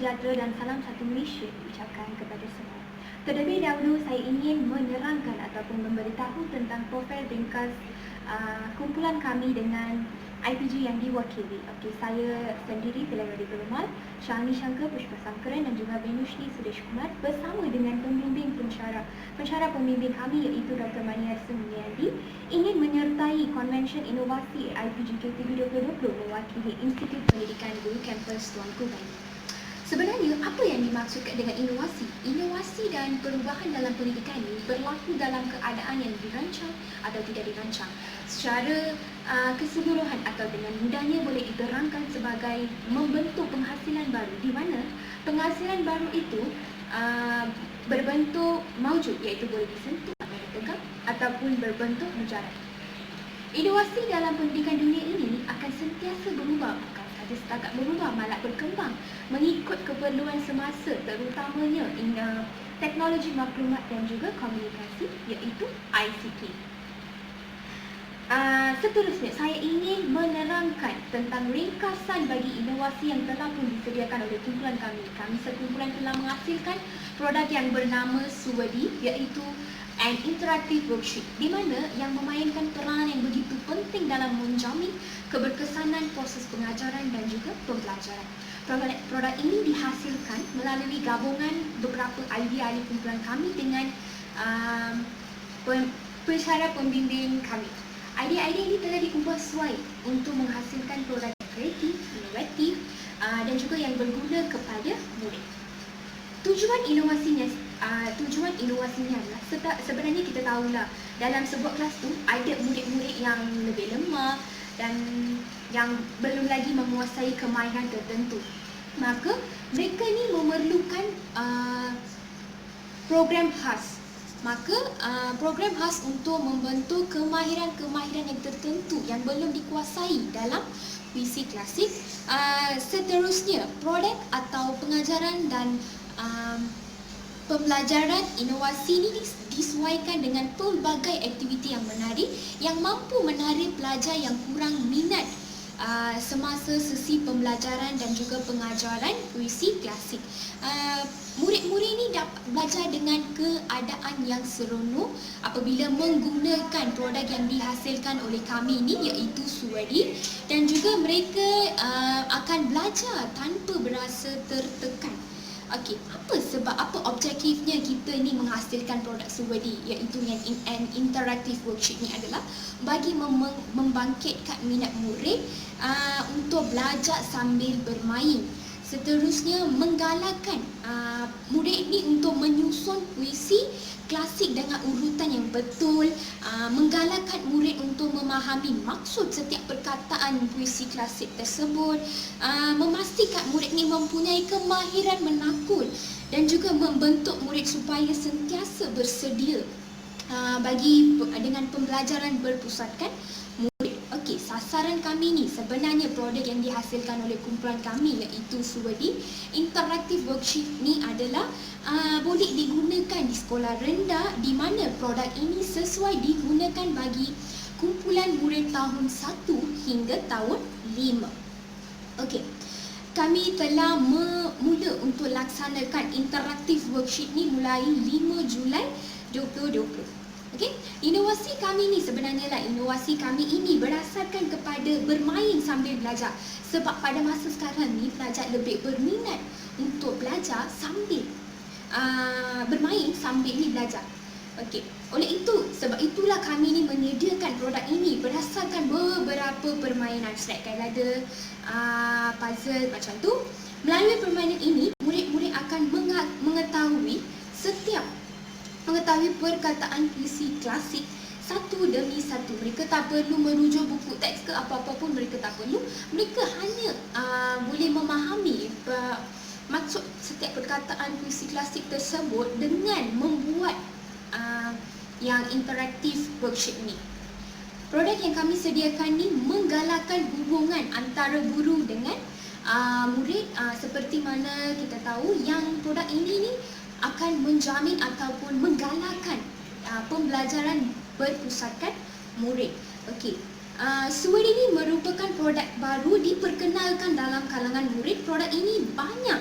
sejahtera dan salam satu Malaysia diucapkan kepada semua. Terlebih dahulu saya ingin menerangkan ataupun memberitahu tentang profil ringkas kumpulan kami dengan IPG yang diwakili. Okey, saya sendiri Telagari Perumal, Syahni Syangka Pushpasangkaran dan juga Venushni Sudesh Kumar bersama dengan pembimbing pensyarah pembimbing kami iaitu Dr. Mani Arsen Muniandi ingin menyertai Konvensyen Inovasi IPG KTB 2020 mewakili Institut Pendidikan Guru Kampus Tuanku Bani. Sebenarnya, apa yang dimaksudkan dengan inovasi? Inovasi dan perubahan dalam pendidikan ini berlaku dalam keadaan yang dirancang atau tidak dirancang. Secara keseluruhan atau dengan mudahnya boleh diterangkan sebagai membentuk penghasilan baru, di mana penghasilan baru itu berbentuk maujud, iaitu boleh disentuh atau dipegang ataupun berbentuk mujarab. Inovasi dalam pendidikan dunia ini akan sentiasa berubah, bukan sahaja setakat berubah, malah berkembang mengikut keperluan semasa, terutamanya teknologi maklumat dan juga komunikasi, iaitu ICT. Seterusnya, saya ingin menerangkan tentang ringkasan bagi inovasi yang telah pun disediakan oleh kumpulan kami. Kami sekumpulan telah menghasilkan produk yang bernama Suwadi, iaitu an interactive worksheet, di mana yang memainkan peranan yang begitu penting dalam menjamin keberkesanan proses pengajaran dan juga pembelajaran. Produk ini dihasilkan melalui gabungan beberapa idea ahli kumpulan kami dengan pensyarah pembimbing kami. Idea-idea ini telah dikumpul sesuai untuk menghasilkan produk yang kreatif, inovatif dan juga yang berguna kepada murid. Tujuan inovasinya adalah sebenarnya kita tahulah dalam sebuah kelas tu ada murid-murid yang lebih lemah dan yang belum lagi menguasai kemahiran tertentu. Maka mereka ni memerlukan program khas. Program khas untuk membentuk kemahiran-kemahiran yang tertentu yang belum dikuasai dalam puisi klasik. Seterusnya, produk atau pengajaran dan pembelajaran inovasi ini disesuaikan dengan pelbagai aktiviti yang menarik yang mampu menarik pelajar yang kurang minat semasa sesi pembelajaran dan juga pengajaran puisi klasik. Murid-murid ini dapat belajar dengan keadaan yang seronok apabila menggunakan produk yang dihasilkan oleh kami ini, iaitu Suwadi, dan juga mereka akan belajar tanpa berasa tertekan. Okey, apa objektifnya kita ni menghasilkan produk Suwadi, iaitu yang interactive worksheet ni adalah bagi membangkitkan minat murid untuk belajar sambil bermain. Seterusnya, menggalakkan murid ini untuk menyusun puisi klasik dengan urutan yang betul, menggalakkan murid untuk memahami maksud setiap perkataan puisi klasik tersebut, memastikan murid ini mempunyai kemahiran menakul dan juga membentuk murid supaya sentiasa bersedia dengan pembelajaran berpusatkan murid. Okey, sasaran kami ni sebenarnya produk yang dihasilkan oleh kumpulan kami, iaitu Suwadi. Interactive worksheet ni adalah boleh digunakan di sekolah rendah, di mana produk ini sesuai digunakan bagi kumpulan murid tahun 1 hingga tahun 5. Okey, kami telah mula untuk laksanakan interactive worksheet ni mulai 5 Julai 2020. Okey, inovasi kami ni sebenarnya inovasi kami ini berdasarkan kepada bermain sambil belajar. Sebab pada masa sekarang ni pelajar lebih berminat untuk belajar sambil bermain sambil ni belajar. Okey, oleh itu, sebab itulah kami ni menyediakan produk ini berdasarkan beberapa permainan selection ladder, puzzle macam tu. Melalui permainan ini, murid-murid akan mengetahui perkataan puisi klasik satu demi satu. Mereka tak perlu merujuk buku teks ke apa-apa pun, mereka tak perlu. Mereka hanya boleh memahami maksud setiap perkataan puisi klasik tersebut dengan membuat yang interaktif worksheet ni. Produk yang kami sediakan ni menggalakkan hubungan antara guru dengan murid, seperti mana kita tahu yang produk ini ni akan menjamin ataupun menggalakkan pembelajaran berpusatkan murid. Okey, Suwadi ini merupakan produk baru diperkenalkan dalam kalangan murid. Produk ini banyak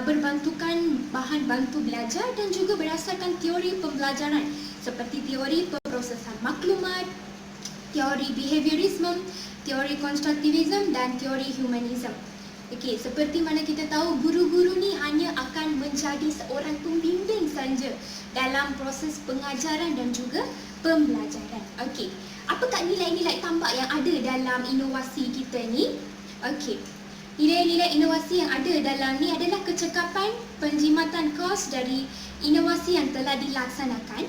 berbantukan bahan bantu belajar dan juga berdasarkan teori pembelajaran seperti teori pemprosesan maklumat, teori behaviorisme, teori konstruktivisme dan teori humanisme. Okey, seperti mana kita tahu, guru-guru ni hanya akan menjadi seorang pembimbing saja dalam proses pengajaran dan juga pembelajaran. Okey, apakah nilai-nilai tambah yang ada dalam inovasi kita ni? Okey, nilai-nilai inovasi yang ada dalam ni adalah kecekapan penjimatan kos dari inovasi yang telah dilaksanakan.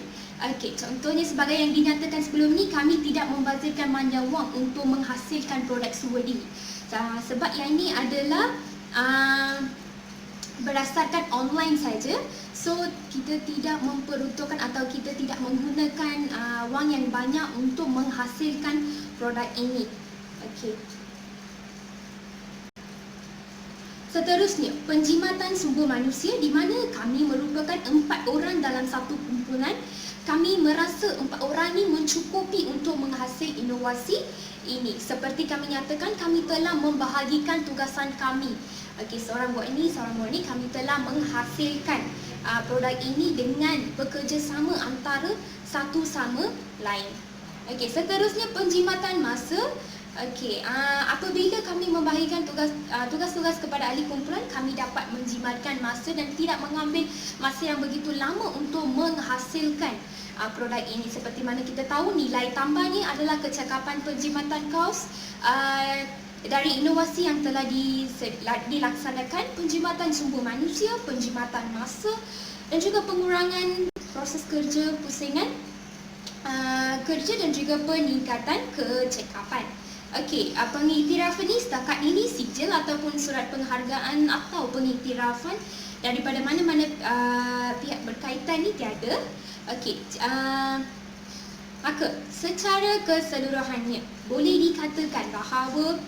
Okey, contohnya sebagai yang dinyatakan sebelum ni, kami tidak membazirkan manja wang untuk menghasilkan produk Suwedi. Sebab yang ini adalah berdasarkan online saja. So, kita tidak memperuntukkan atau kita tidak menggunakan wang yang banyak untuk menghasilkan produk ini. Okey. Seterusnya, penjimatan sumber manusia di mana kami merupakan 4 orang dalam satu kumpulan. Kami merasa 4 orang ini mencukupi untuk menghasil inovasi ini. Seperti kami nyatakan, kami telah membahagikan tugasan kami. Okey, seorang buat ini, seorang buat ini. Kami telah menghasilkan produk ini dengan bekerjasama antara satu sama lain. Okey, seterusnya penjimatan masa. Okey, apabila kami membahagikan tugas-tugas kepada ahli kumpulan, kami dapat menjimatkan masa dan tidak mengambil masa yang begitu lama untuk menghasilkan produk ini. Seperti mana kita tahu, nilai tambah ni adalah kecekapan penjimatan kos dari inovasi yang telah dilaksanakan, penjimatan sumber manusia, penjimatan masa dan juga pengurangan proses kerja pusingan kerja dan juga peningkatan kecekapan. Okey, pengiktirafan ni setakat ini sijil ataupun surat penghargaan atau pengiktirafan daripada mana-mana pihak berkaitan ni tiada. Okey, maka secara keseluruhannya boleh dikatakan bahawa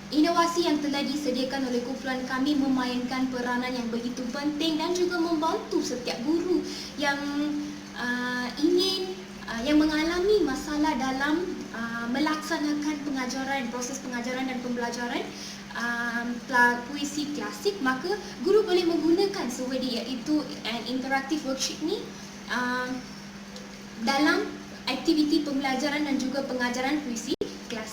inovasi yang telah disediakan oleh kumpulan kami memainkan peranan yang begitu penting dan juga membantu setiap guru yang ingin yang mengalami masalah dalam melaksanakan pengajaran, proses pengajaran dan pembelajaran puisi klasik, maka guru boleh menggunakan Suwedi iaitu an interactive worksheet ni dalam aktiviti pembelajaran dan juga pengajaran puisi klasik.